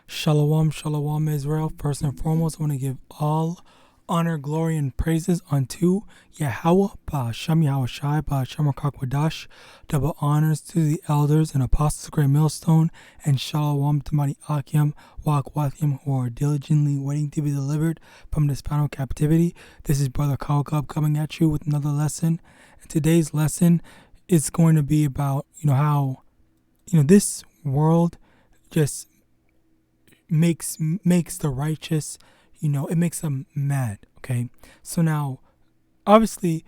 Shalom, shalom, Israel. First and foremost, I want to give all honor, glory, and praises unto YAHAWAH, YAHAWASHI, YAHAWADAH. Double honors to the elders and apostles of Great Millstone, and shalom to mighty Akim, Wakwathium, who are diligently waiting to be delivered from this final captivity. This is Brother Kawakub coming at you with another lesson. And today's lesson is going to be about, how, this world just makes the righteous, it makes them mad. Okay, so now obviously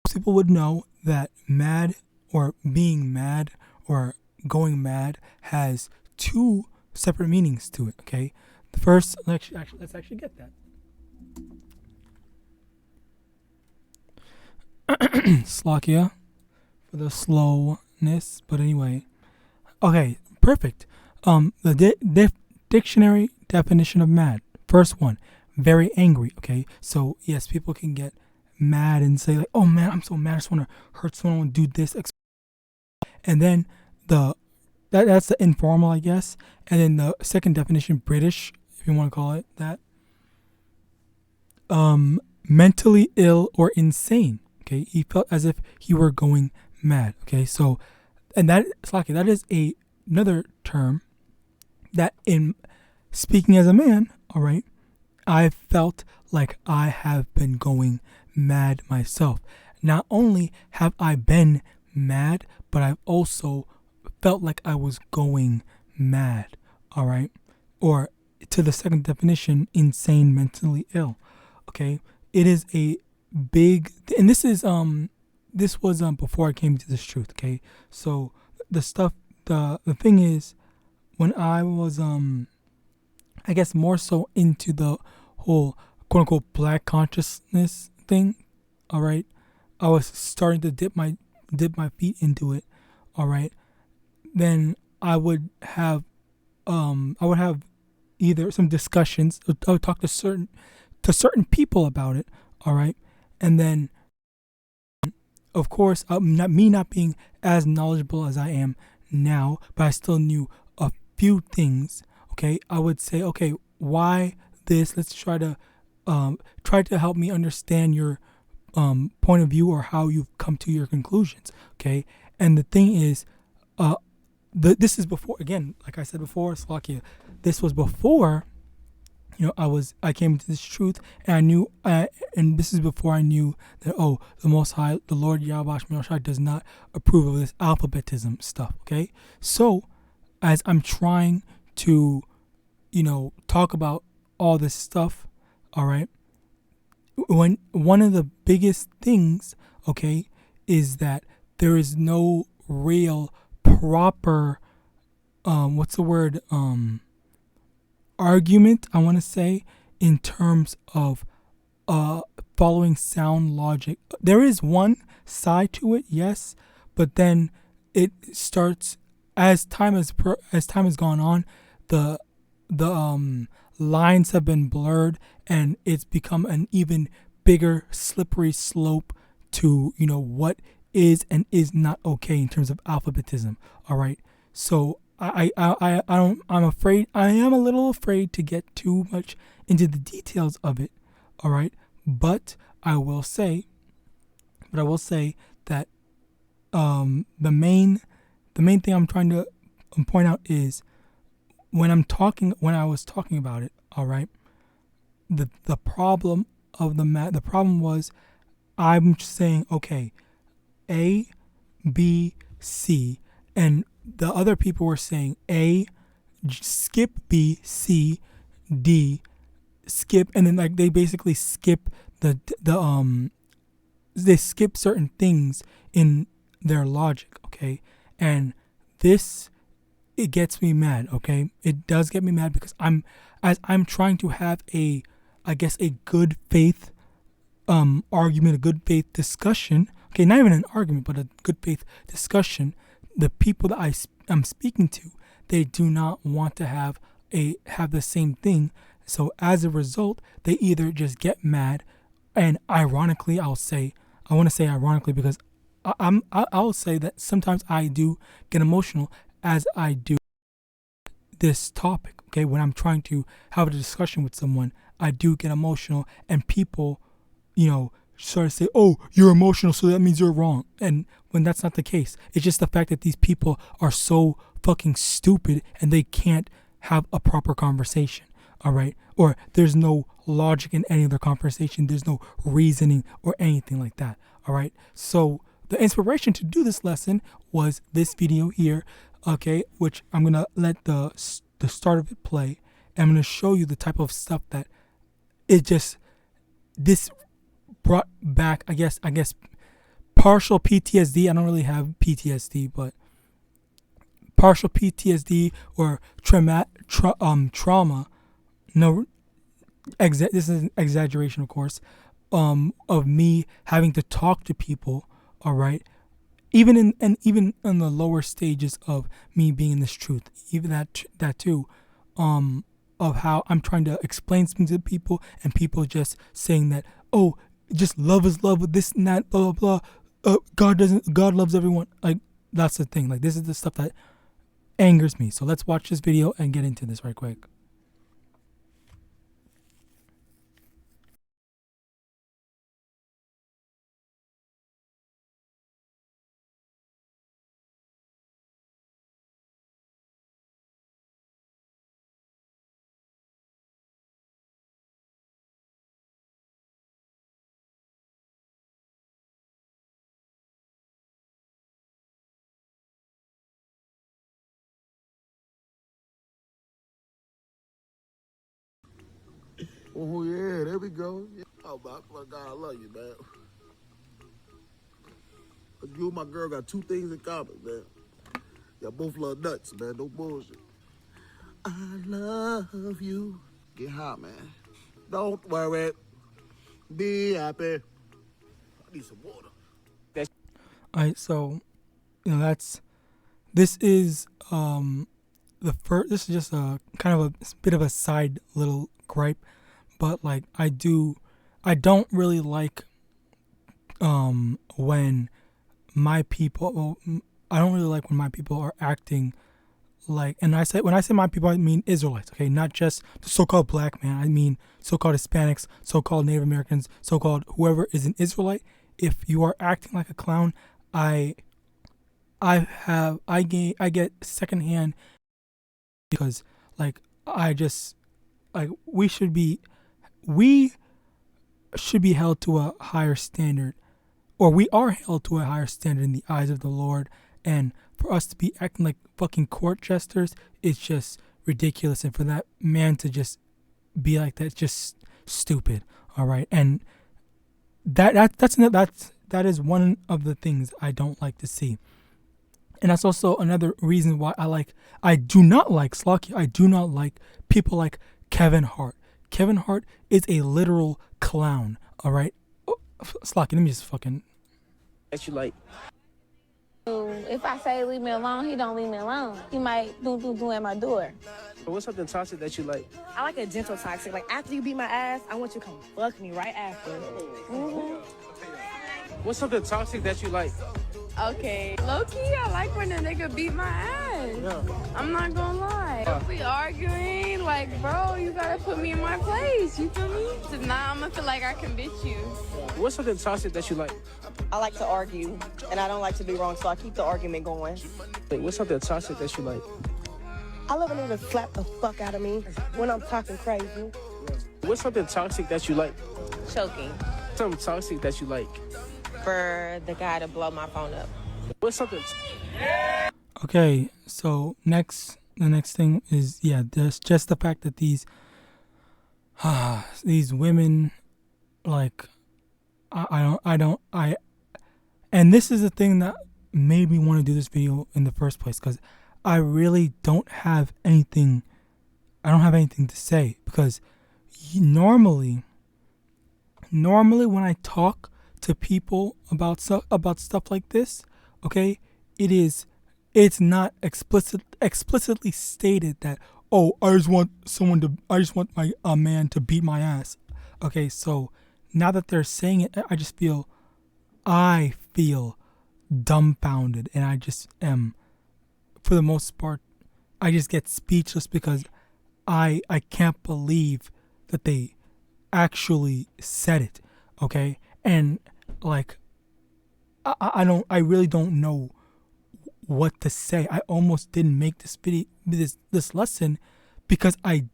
most people would know that mad or being mad or going mad has two separate meanings to it. Okay, the first, let's actually get that. Slakia for the slowness, but anyway, okay, perfect. The dictionary definition of mad. First one, very angry. Okay, so yes, people can get mad and say like, "Oh man, I'm so mad. I just want to hurt someone. I want to do this." And then that's the informal, I guess. And then the second definition, British, if you want to call it that, mentally ill or insane. Okay, he felt as if he were going mad. Okay, so and that is another term that, in speaking as a man, all right, I felt like I have been going mad myself. Not only have I been mad, but I've also felt like I was going mad, all right? Or to the second definition, insane, mentally ill. Okay, it is a big, and this was before I came to this truth. Okay, so the thing is, when I was I guess more so into the whole quote unquote black consciousness thing, all right, I was starting to dip my feet into it, all right. Then I would have either some discussions. I would talk to certain people about it, all right, and then of course not being as knowledgeable as I am now, but I still knew a few things. Okay, I would say, okay, why this? Let's try to help me understand your point of view or how you've come to your conclusions. Okay, and the thing is, this is before, again, like I said before, Slakia, this was before, I came to this truth, and I knew, and this is before I knew that, the Most High, the Lord Yahawadah does not approve of this alphabetism stuff. Okay, so as I'm trying to, talk about all this stuff, all right, when one of the biggest things, okay, is that there is no real proper, argument, I want to say, in terms of following sound logic. There is one side to it, yes, but then it starts, as time has gone on, the lines have been blurred, and it's become an even bigger slippery slope to what is and is not okay in terms of alphabetism. All right, so I am a little afraid to get too much into the details of it. All right, but I will say that the main thing I'm trying to point out is, when I was talking about it, all right, the problem was, I'm saying, okay, A, B, C, and the other people were saying A, skip B, C, D, skip, and then like they basically skip they skip certain things in their logic. Okay, and it gets me mad. Okay, it does get me mad, because I'm trying to have a good faith argument, a good faith discussion. Okay, not even an argument, but a good faith discussion. The people that I'm speaking to, they do not want to have the same thing. So as a result, they either just get mad, and ironically, I want to say ironically, because I'll say that sometimes I do get emotional, as I do this topic. Okay, when I'm trying to have a discussion with someone, I do get emotional, and people, sort of say, "Oh, you're emotional, so that means you're wrong." And when that's not the case, it's just the fact that these people are so fucking stupid and they can't have a proper conversation. All right, or there's no logic in any of their conversation. There's no reasoning or anything like that. All right, so the inspiration to do this lesson was this video here. Okay, which I'm gonna let the start of it play. And I'm gonna show you the type of stuff that this brought back. I guess partial PTSD. I don't really have PTSD, but partial PTSD or trauma. No, this is an exaggeration, of course. Of me having to talk to people. All right. Even in the lower stages of me being in this truth, even that too, of how I'm trying to explain something to people and people just saying that, oh, just love is love with this and that, blah blah blah. God loves everyone. Like, that's the thing. Like, this is the stuff that angers me. So let's watch this video and get into this right quick. Oh, yeah, there we go. Oh, my God, I love you, man. You and my girl got two things in common, man. Y'all both love nuts, man. No bullshit. I love you. Get high, man. Don't worry. Be happy. I need some water. Alright, so this is this is just a kind of a bit of a side little gripe, but like I don't really like when my people I don't really like when my people are acting like, and when I say my people, I mean Israelites, okay, not just the so-called black man. I mean so-called Hispanics, so-called Native Americans, so-called whoever is an Israelite. If you are acting like a clown, I get secondhand, because like we should be held to a higher standard, or we are held to a higher standard in the eyes of the Lord. And for us to be acting like fucking court jesters, it's just ridiculous. And for that man to just be like that, it's just stupid. All right, and that is one of the things I don't like to see. And that's also another reason why I do not like people like Kevin Hart. Kevin Hart is a literal clown. All right, Slocky, let me just fucking. That you like. If I say leave me alone, he don't leave me alone. He might do at my door. But what's something toxic that you like? I like a gentle toxic. Like, after you beat my ass, I want you to come fuck me right after. What's something toxic that you like? Okay, low-key, I like when a nigga beat my ass. Yeah. I'm not gonna lie. If we arguing, like, bro, you gotta put me in my place, you feel me? So now I'm gonna feel like I can bitch you. What's something toxic that you like? I like to argue, and I don't like to be wrong, so I keep the argument going. Wait, what's something toxic that you like? I love a nigga to slap the fuck out of me when I'm talking crazy. What's something toxic that you like? Choking. Something toxic that you like? For the guy to blow my phone up. What's something? Okay, so the next thing is, there's just the fact that these women, like, and this is the thing that made me want to do this video in the first place, because I really don't have anything to say, because normally when I talk to people about stuff like this, okay, it's not explicitly stated that, oh, I just want my man to beat my ass. Okay, so now that they're saying it, I feel dumbfounded, and I just am, for the most part, I just get speechless because I can't believe that they actually said it. Okay, and like I really don't know what to say. I almost didn't make this video, this lesson, because I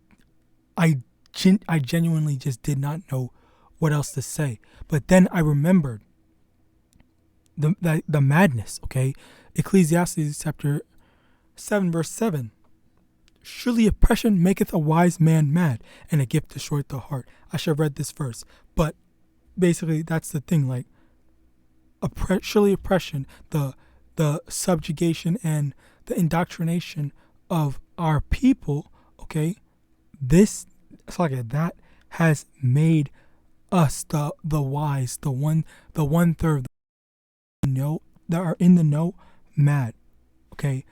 genuinely just did not know what else to say. But then I remembered the madness. Okay, Ecclesiastes chapter 7 verse 7. Surely oppression maketh a wise man mad, and a gift destroyeth the heart. I should have read this verse, but basically that's the thing. Like, surely oppression, the subjugation and the indoctrination of our people, okay, this, it's like that has made us the wise, the one third that are in the know mad. Okay,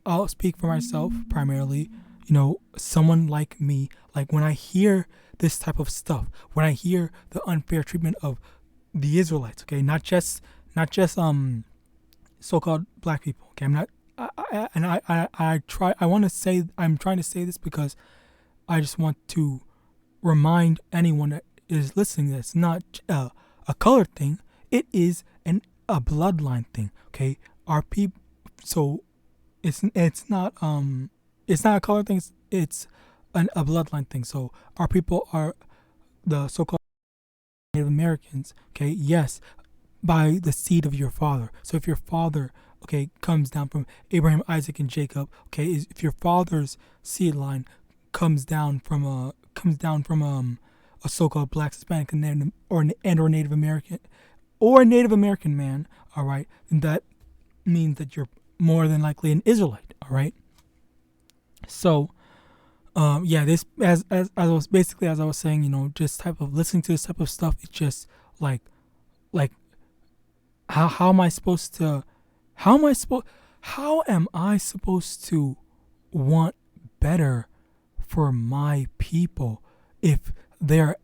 I'll speak for myself primarily. You know, someone like me, like when I hear this type of stuff, when I hear the unfair treatment of the Israelites, okay, not just so-called black people, okay, I'm trying to say this because I just want to remind anyone that is listening that it's not a color thing, it is a bloodline thing, okay? Our people, so it's not a color thing, it's a bloodline thing. So our people are the so-called Native Americans, okay? Yes, by the seed of your father. So if your father, okay, comes down from Abraham, Isaac, and Jacob, okay, if your father's seed line comes down from a so-called black, Hispanic, or Native American, or a Native American man, all right, then that means that you're more than likely an Israelite, all right. So, this as I was saying, you know, just type of listening to this type of stuff, it's just like how am I supposed to want better for my people if they're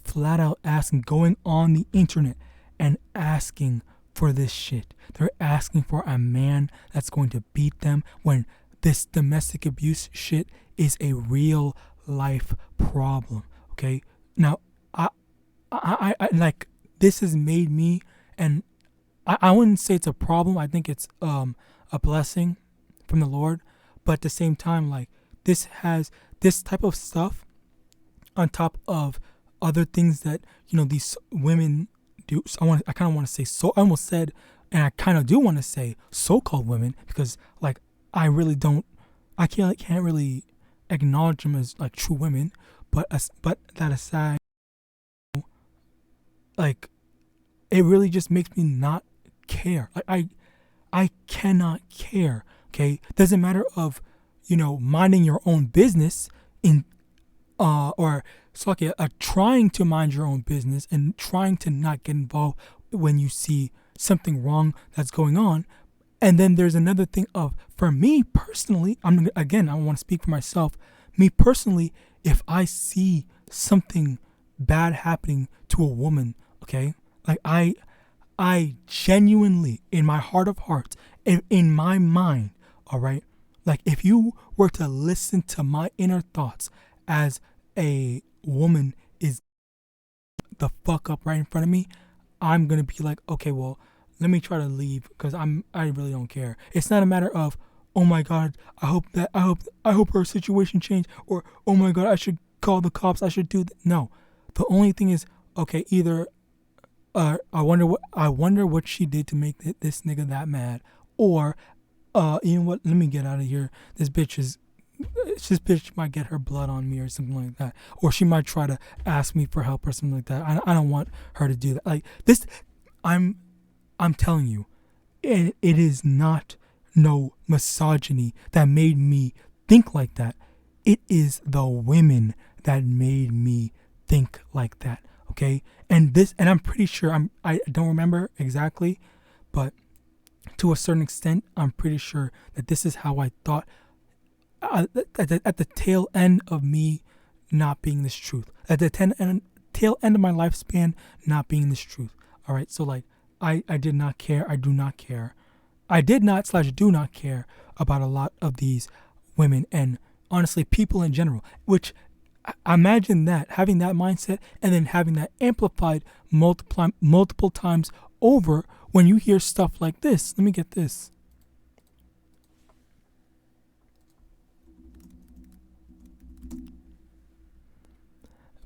flat out asking, going on the internet and asking for this shit. They're asking for a man that's going to beat them when this domestic abuse shit is a real life problem. Okay, now I like, this has made me, and I wouldn't say it's a problem. I think it's a blessing from the Lord, but at the same time, like, this type of stuff on top of other things that, you know, these women do. So I kind of want to say, so I almost said, and I kind of do want to say so-called women, because like I can't really acknowledge them as like true women, but that aside, like, it really just makes me not care. Like I cannot care. Okay, doesn't matter of, you know, minding your own business or trying to mind your own business and trying to not get involved when you see something wrong that's going on. And then there's another thing of, for me personally, I want to speak for myself. Me personally, if I see something bad happening to a woman, okay, like I genuinely, in my heart of hearts, in my mind, all right, like if you were to listen to my inner thoughts as a woman is the fuck up right in front of me, I'm gonna be like, okay, well, let me try to leave because I really don't care. It's not a matter of, oh my God, I hope her situation changed, or oh my God, I should call the cops, I should do that. No, the only thing is, okay, either I wonder what she did to make this nigga that mad, or you know what? Let me get out of here. This bitch might get her blood on me or something like that, or she might try to ask me for help or something like that. I don't want her to do that. Like this, I'm telling you, it is not no misogyny that made me think like that. It is the women that made me think like that. Okay, and I'm pretty sure I don't remember exactly, but to a certain extent, I'm pretty sure that this is how I thought at the tail end of me not being this truth, at the tail end of my lifespan not being this truth. All right, so like I did not care. I do not care. I did not / do not care about a lot of these women and honestly people in general, which imagine that, having that mindset and then having that amplified multiple times over when you hear stuff like this. Let me get this.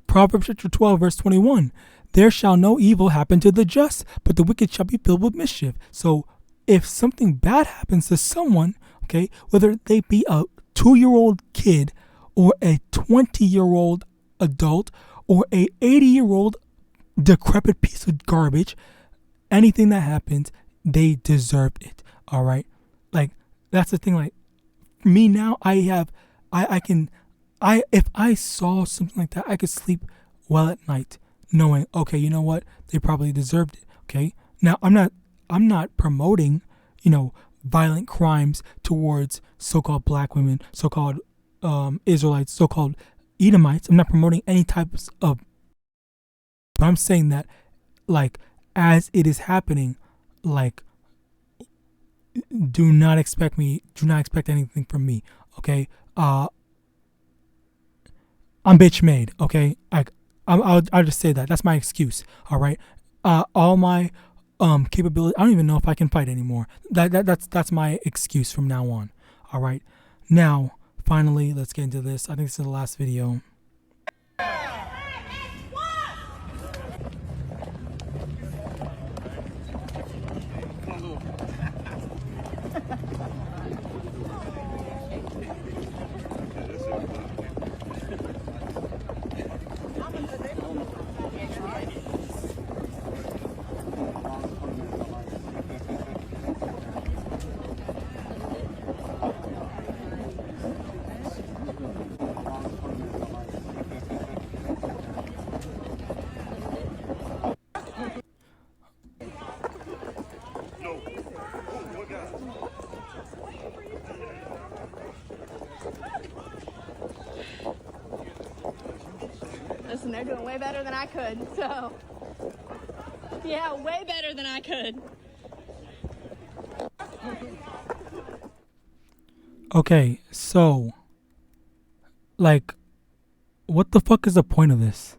Proverbs chapter 12, verse 21. There shall no evil happen to the just, but the wicked shall be filled with mischief. So if something bad happens to someone, okay, whether they be a 2-year-old kid or a 20-year-old adult or a 80-year-old decrepit piece of garbage, anything that happens, they deserved it. All right. Like, that's the thing. Like, me now, if I saw something like that, I could sleep well at night knowing, okay, you know what? They probably deserved it. Okay. Now, I'm not promoting, violent crimes towards so-called black women, so-called Israelites, so-called Edomites. I'm not promoting any types of, but I'm saying that, like, as it is happening, like, do not expect anything from me. Okay. I'm bitch made. Okay. I'll just say that. That's my excuse. All right. All my capability. I don't even know if I can fight anymore. That's my excuse from now on. All right. Now, finally, let's get into this. I think this is the last video. Listen, they're doing way better than I could, so. Yeah, way better than I could. Okay, so, like, what the fuck is the point of this?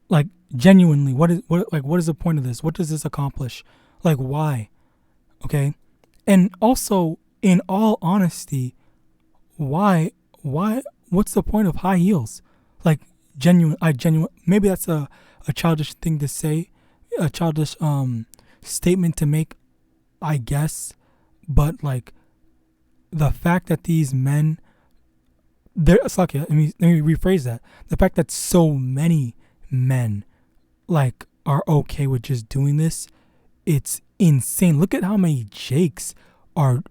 Like, genuinely, what is the point of this? What does this accomplish? Like, why? Okay, and also, in all honesty, why? What's the point of high heels? Like, maybe that's a childish thing to say, a childish statement to make, I guess, but like, the fact that these men, let me rephrase that. The fact that so many men, like, are okay with just doing this, it's insane. Look at how many Jakes are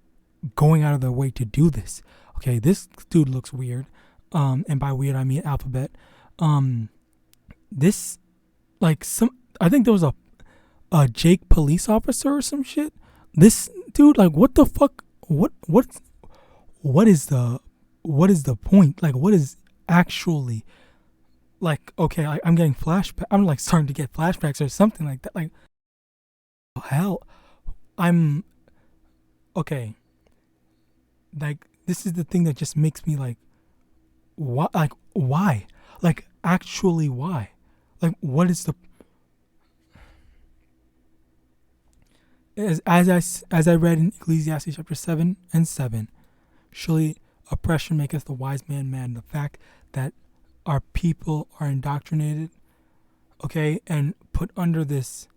going out of their way to do this. Okay, this dude looks weird. And by weird, I mean alphabet. This, like, I think there was a Jake police officer or some shit. This dude, like, what the fuck? What is the point? Like, what is actually, like, okay, I'm getting flashback. I'm like starting to get flashbacks or something like that. Like, hell, okay. Like, this is the thing that just makes me like, what? Like, why? Like, actually, why? Like, what is the? As I read in Ecclesiastes chapter 7:7, surely oppression maketh the wise man mad. The fact that our people are indoctrinated, okay, and put under this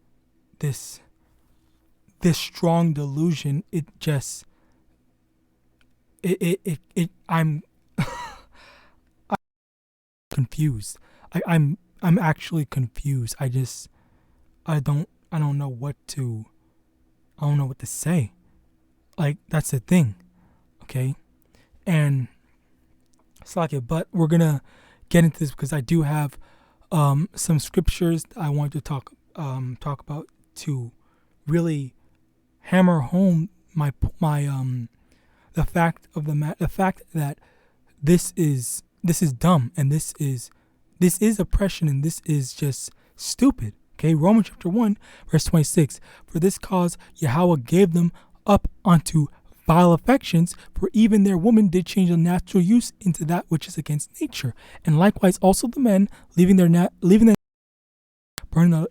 strong delusion, I'm confused. I'm actually confused. I don't know what to say. Like, that's the thing. Okay? And slack it, but we're gonna get into this because I do have some scriptures I want to talk about to really hammer home the fact that this is dumb, and this is oppression, and this is just stupid. Okay, Romans chapter 1 verse 26. For this cause Yahweh gave them up unto vile affections, for even their women did change the natural use into that which is against nature. And likewise also the men,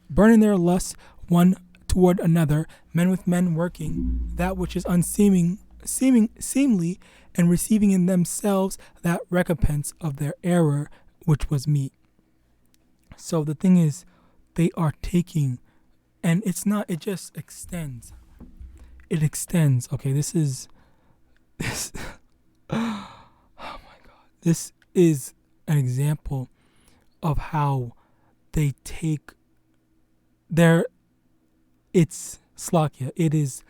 burning their lusts one toward another, men with men working that which is seemly, and receiving in themselves that recompense of their error, which was meet. So the thing is, they are taking, and it just extends. It extends. Okay, this. Oh my God, this is an example of how they take it's Slakia. It is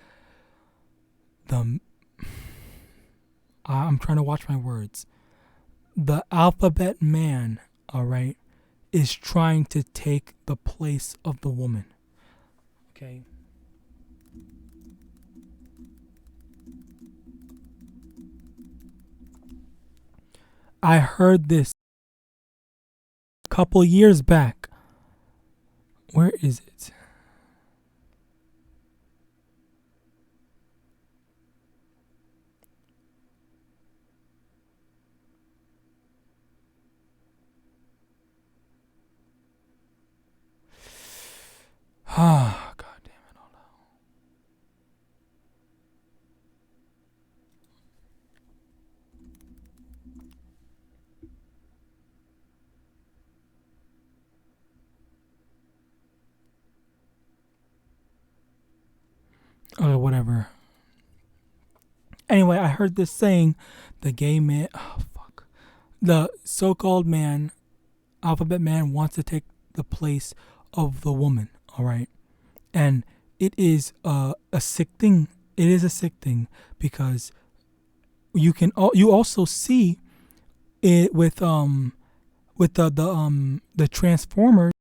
I'm trying to watch my words. The alphabet man, all right, is trying to take the place of the woman. Okay. I heard this a couple years back. Where is it? Ah, God damn it all out. Okay, whatever. Anyway, I heard this saying, the gay man, the so-called man, alphabet man, wants to take the place of the woman, all right? And it is a sick thing. It is a sick thing because you also see it with the Transformers,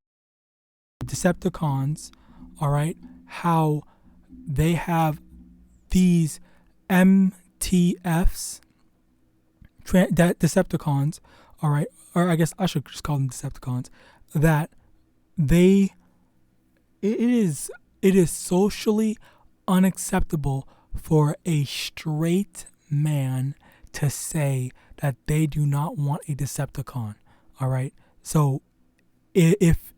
Decepticons, all right? How they have these MTFs, that Decepticons, all right, or I guess I should just call them Decepticons, that it is socially unacceptable for a straight man to say that they do not want a Decepticon, all right? So if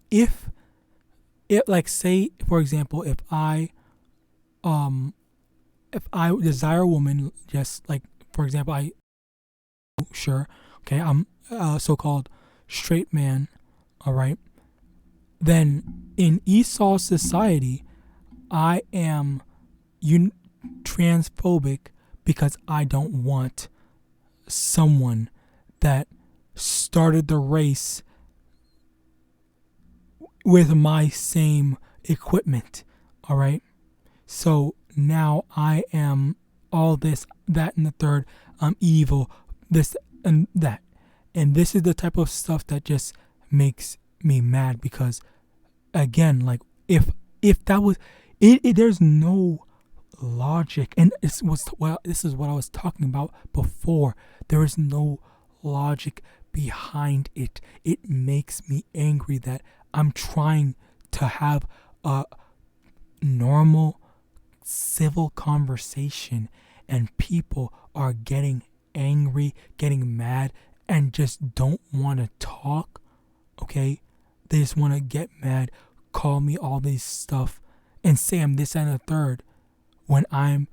like, say for example, if I desire a woman, just like, for example, I'm a so-called straight man, all right, then in Esau's society, I am transphobic because I don't want someone that started the race with my same equipment, all right? So now I am all this, that, and the third. I'm evil, this and that. And this is the type of stuff that just makes me mad because, again, like, if that was it, there's no logic. And this is what I was talking about before. There is no logic behind it. It makes me angry that I'm trying to have a normal civil conversation and people are getting angry, getting mad, and just don't want to talk. Okay, they just want to get mad, call me all this stuff, and say I'm this and a third, when I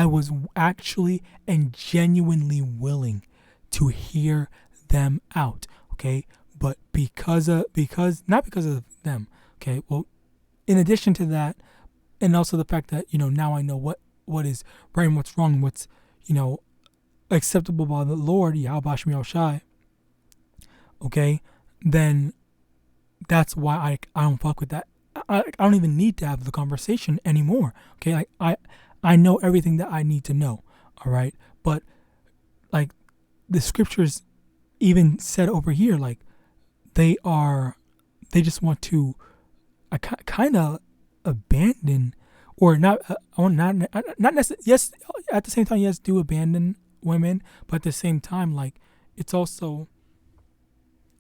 was actually and genuinely willing to hear them out. Okay, but not because of them. Okay, well, in addition to that, and also the fact that, now I know what is right and what's wrong, what's, acceptable by the Lord, YAHAWASHI, okay, then that's why I don't fuck with that. I don't even need to have the conversation anymore. Okay, like I know everything that I need to know. All right, but like the scriptures even said over here, like they just want to kind of abandon, or not necessarily. Yes, at the same time, yes, do abandon women, but at the same time, like it's also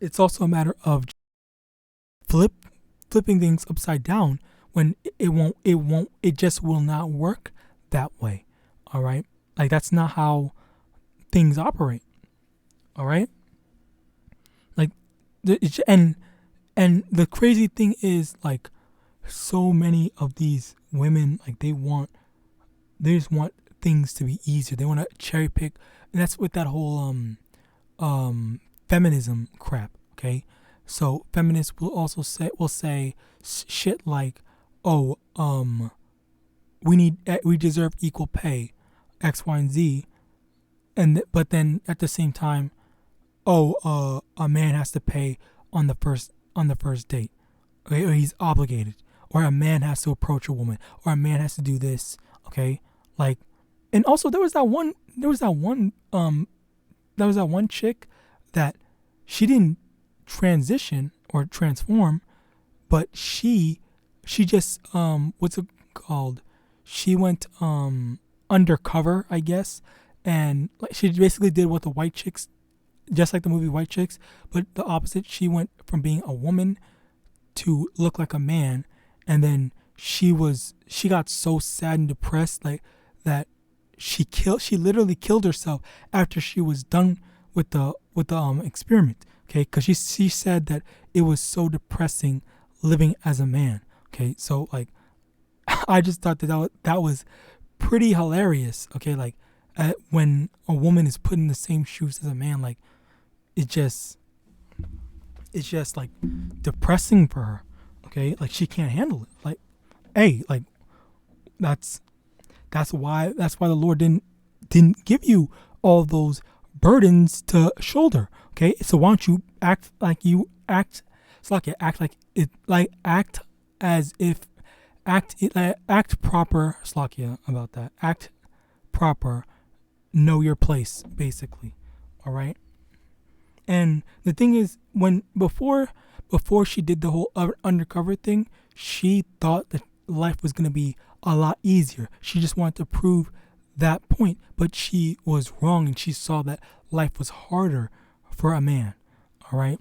a matter of flipping things upside down when it just will not work that way. All right, like that's not how things operate. All right, like and the crazy thing is, like, so many of these women, like, they just want things to be easier. They want to cherry pick, and that's with that whole feminism crap. Okay, so feminists will also say shit like, oh, we deserve equal pay, X, Y, and Z, but then at the same time, oh, a man has to pay on the first date, okay, or he's obligated, or a man has to approach a woman, or a man has to do this, okay, like, and also there was that one chick that she didn't transition or transform, but she just what's it called? She went undercover, I guess, and like she basically did what the white chicks, just like the movie White Chicks, but the opposite. She went from being a woman to look like a man, and then she got so sad and depressed, like, that she literally killed herself after she was done with the experiment. Okay, because she said that it was so depressing living as a man. Okay, so like, I just thought that was pretty hilarious. Okay, like, when a woman is put in the same shoes as a man, like, it's just like depressing for her. Okay, like, she can't handle it. Like, hey, like, that's why the Lord didn't give you all those burdens to shoulder. Okay, so why don't you act like you act? It's like act like it, like act as if act proper. Slakia about that. Act proper. Know your place, basically. All right. And the thing is, before she did the whole undercover thing, she thought that life was gonna be a lot easier. She just wanted to prove that point, but she was wrong, and she saw that life was harder for a man. All right.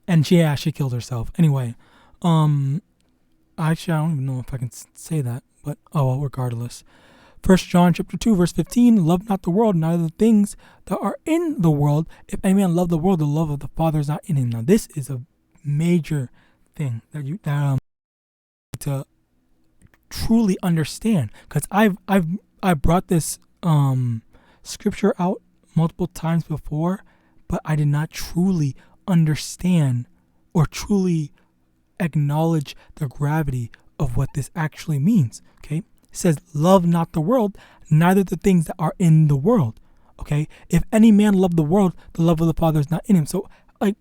And she killed herself. Anyway, actually, I don't even know if I can say that, but oh well, regardless. 1 John chapter 2, verse 15, love not the world, neither the things that are in the world. If any man love the world, the love of the Father is not in him. Now, this is a major thing that you to truly understand, because I brought this scripture out multiple times before, but I did not truly understand or truly acknowledge the gravity of what this actually means. Okay, it says, love not the world, neither the things that are in the world. Okay, if any man love the world, the love of the Father is not in him. So, like,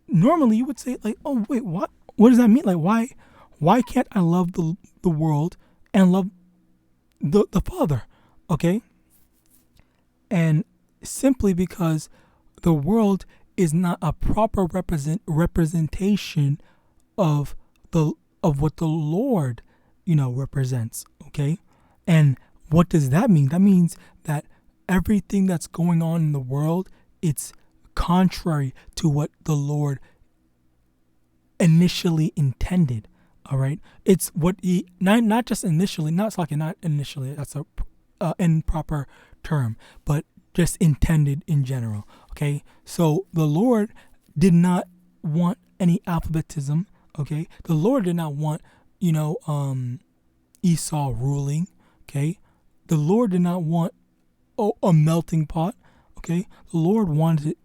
normally you would say, like, oh wait, what does that mean? Like, why can't I love the world and love the Father? Okay, and simply because the world is not a proper representation of what the Lord, represents. Okay, and what does that mean? That means that everything that's going on in the world, it's contrary to what the Lord initially intended. All right, it's what he not just initially, not initially. That's a improper term, but just intended in general. Okay, so the Lord did not want any alphabetism. Okay, the Lord did not want Esau ruling. Okay, the Lord did not want a melting pot. Okay, the Lord wanted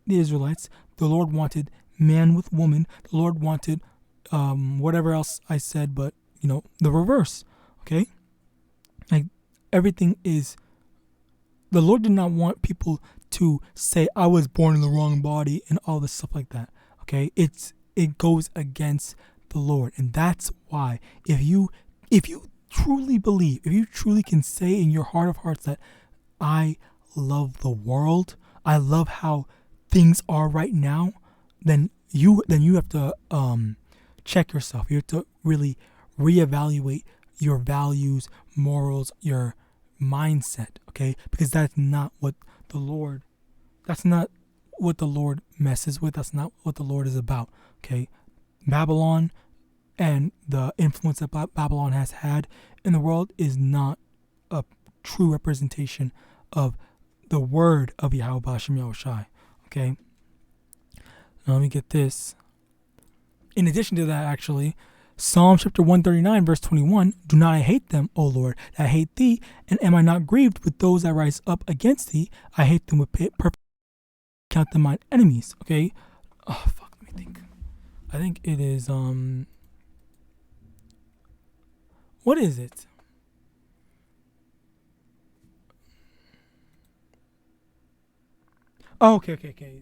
the Israelites. The Lord wanted man with woman. The Lord wanted whatever else I said, but the reverse. Okay, like, everything is, the Lord did not want people to say I was born in the wrong body and all this stuff like that. Okay, it goes against the Lord, and that's why if you truly believe, if you truly can say in your heart of hearts that I love the world, I love how things are right now, then you have to check yourself. You have to really reevaluate your values, morals, your mindset, okay? Because that's not what the Lord messes with. That's not what the Lord is about, okay? Babylon and the influence that Babylon has had in the world is not a true representation of the word of Yahweh Bashem Yahawashi. Okay? Now let me get this. In addition to that, actually, Psalm chapter 139, verse 21, do not I hate them, O Lord, that I hate thee, and am I not grieved with those that rise up against thee? I hate them with purpose, count them mine enemies. Okay? Oh, fuck, let me think. I think it is, what is it? Oh, okay.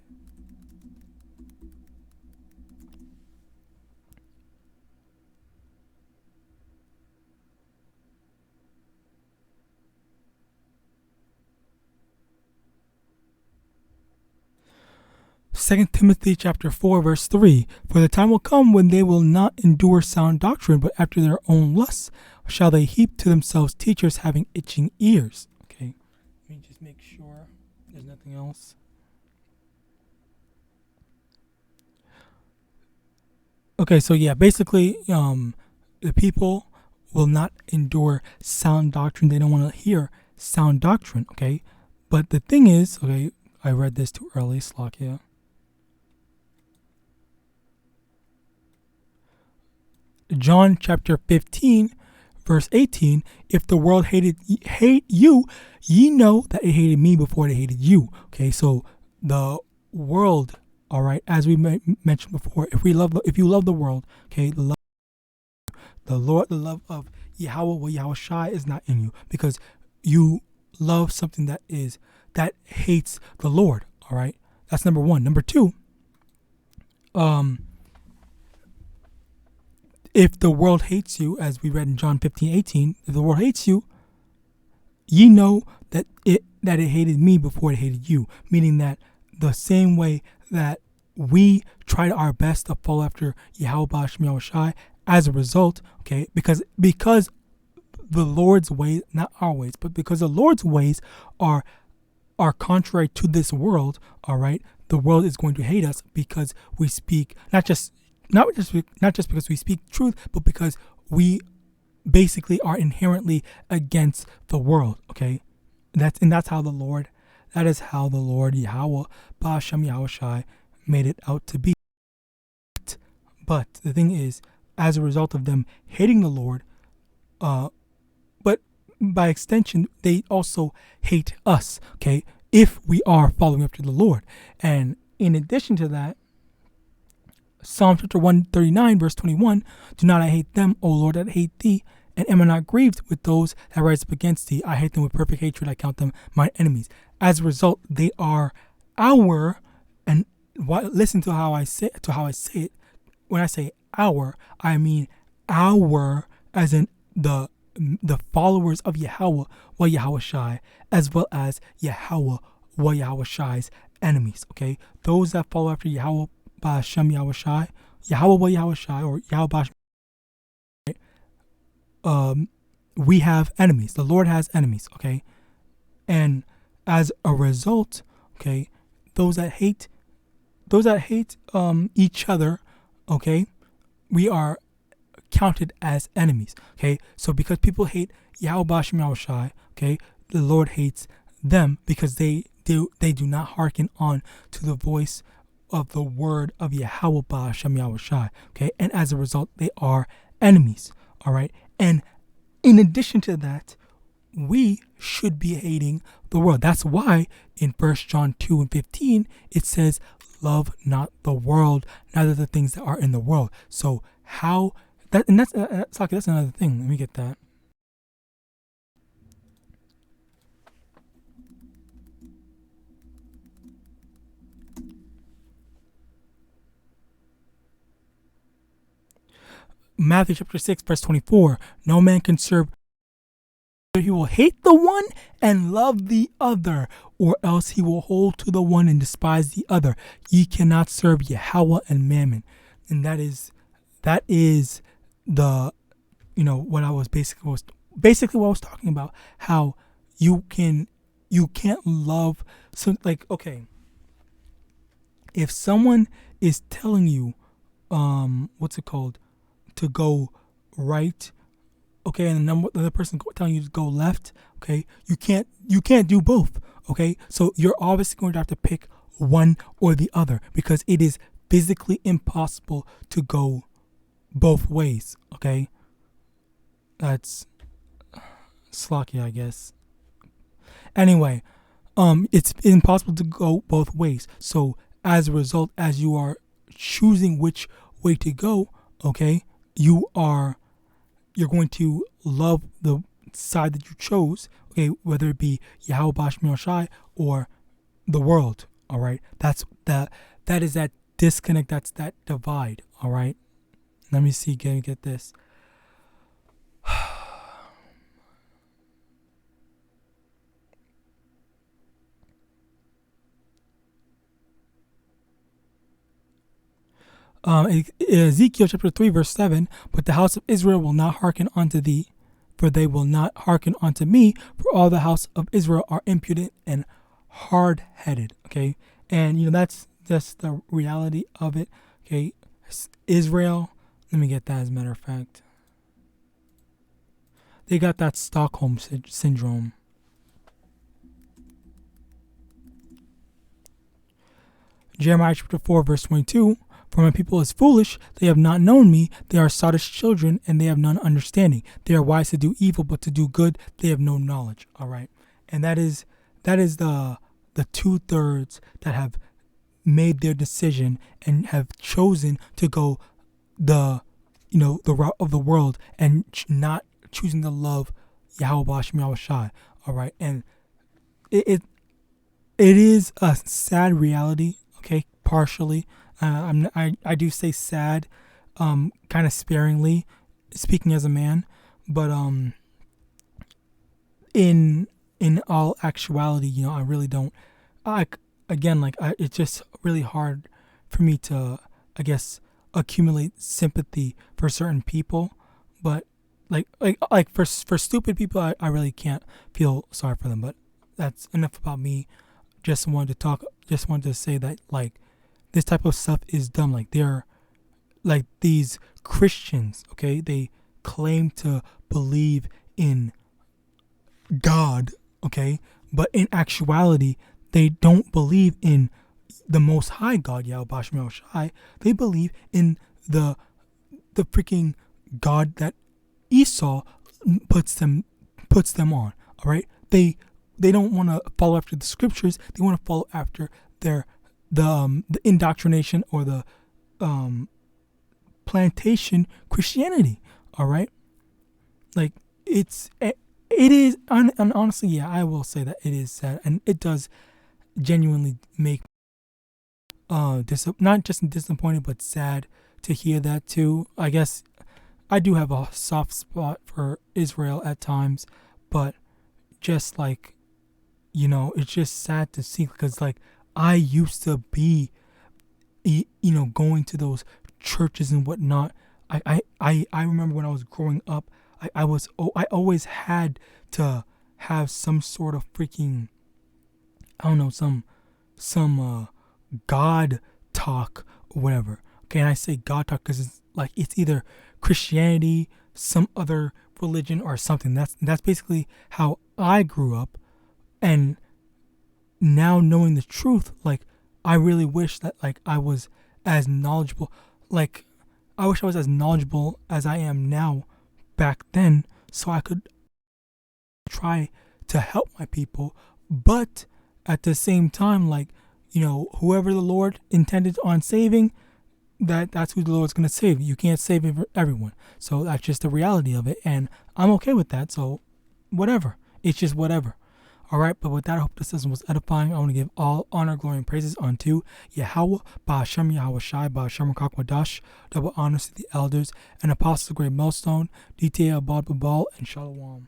Second Timothy chapter 4, verse 3. For the time will come when they will not endure sound doctrine, but after their own lusts shall they heap to themselves teachers having itching ears. Okay, let me just make sure there's nothing else. Okay, so yeah, basically, the people will not endure sound doctrine. They don't want to hear sound doctrine, okay? But the thing is, okay, I read this too early, Slakia. John chapter 15, verse 18, if the world hate you, ye know that it hated me before it hated you. Okay, so the world, all right, as we mentioned before, if you love the world, okay, the love of Yahweh, YAHAWASHI is not in you, because you love something that hates the Lord. All right, that's number one. Number two, if the world hates you, as we read in John 15:18, if the world hates you, ye know that it hated me before it hated you. Meaning that the same way that we tried our best to follow after Yahweh Bashem Yahawashi, as a result, okay, because the Lord's ways, not our ways, but because the Lord's ways are contrary to this world, all right, the world is going to hate us because we speak not just because we speak truth, but because we basically are inherently against the world. Okay, that is how the Lord Yahweh Bashem Yahawashi made it out to be. But the thing is, as a result of them hating the Lord, but by extension, they also hate us. Okay, if we are following after the Lord, and in addition to that, Psalm chapter 139, verse 21, do not I hate them, O Lord, that hate thee, and am I not grieved with those that rise up against thee? I hate them with perfect hatred, I count them my enemies. As a result, they are our, and listen to how I say it. When I say our, I mean our, as in the followers of Yahweh, YAHAWASHI, as well as Yahweh, YAHAWASHI's enemies. Okay, those that follow after Yahweh Bashem Yahawashi, Yahweh Yahawashi, or Yahweh Bashem, we have enemies. The Lord has enemies, okay? And as a result, okay, those that hate each other, okay, we are counted as enemies, okay? So because people hate Yahweh Bashem Yahawashi, okay, the Lord hates them because they do not hearken on to the voice of the word of Yahweh Bashem Yahawashi, okay? And as a result, they are enemies, all right? And in addition to that, we should be hating the world. That's why in 1 John 2 and 15, it says, love not the world, neither the things that are in the world. So how, that's another thing. Let me get that. Matthew chapter 6, verse 24. No man can serve. He will hate the one and love the other, or else he will hold to the one and despise the other. Ye cannot serve Yahweh and Mammon. And that is the, what I was basically what I was talking about. How you can't love. So like, okay, if someone is telling you, what's it called, to go right, okay, and the other person telling you to go left, okay, you can't do both, okay? So you're obviously going to have to pick one or the other because it is physically impossible to go both ways, okay? That's slocky, I guess. Anyway, it's impossible to go both ways. So as a result, as you are choosing which way to go, okay, you're going to love the side that you chose, okay, whether it be YAHAWASHI or the world, all right? That is that disconnect, that's that divide, all right? Let me see, get this. Ezekiel chapter 3 verse 7, but the house of Israel will not hearken unto thee, for they will not hearken unto me, for all the house of Israel are impudent and hard-headed, okay? And, that's just the reality of it, okay? Israel, let me get that as a matter of fact. They got that Stockholm syndrome. Jeremiah chapter 4 verse 22, for my people is foolish, they have not known me, they are sottish children, and they have none understanding. They are wise to do evil, but to do good they have no knowledge. All right. And that is the 2/3 that have made their decision and have chosen to go the route of the world and not choosing to love YAHAWASHI. All right. And it is a sad reality, okay, partially. I do say sad, kind of sparingly, speaking as a man, but in all actuality, I really don't. It's just really hard for me to, I guess, accumulate sympathy for certain people, but like for stupid people, I really can't feel sorry for them. But that's enough about me. Just wanted to say that this type of stuff is dumb. Like they're like these Christians, okay? They claim to believe in God, okay? But in actuality, they don't believe in the Most High God, Yahawadah. They believe in the freaking God that Esau puts them on. All right? They don't want to follow after the scriptures. They want to follow after the indoctrination or the plantation Christianity. All right? Like it is, and honestly, yeah, I will say that it is sad, and it does genuinely make not just disappointed but sad to hear that too. I guess I do have a soft spot for Israel at times, but just it's just sad to see, because I used to be going to those churches and whatnot. I remember when I was growing up, I always had to have some sort of freaking, I don't know, some God talk or whatever. Okay, and I say God talk because it's either Christianity, some other religion, or something. That's basically how I grew up. And now knowing the truth, I really wish that I was as knowledgeable. I wish I was as knowledgeable as I am now back then, so I could try to help my people. But at the same time, whoever the Lord intended on saving, that's who the Lord's going to save. You can't save everyone. So that's just the reality of it. And I'm okay with that. So whatever. It's just whatever. All right. But with that, I hope this lesson was edifying. I want to give all honor, glory, and praises unto Yahawah, Ba'ashem, YAHAWASHI, Ba'ashem, Rakakwadash. Double honors to the elders and apostles of Great Millstone, DTA, Abad, Babal, and Shalom.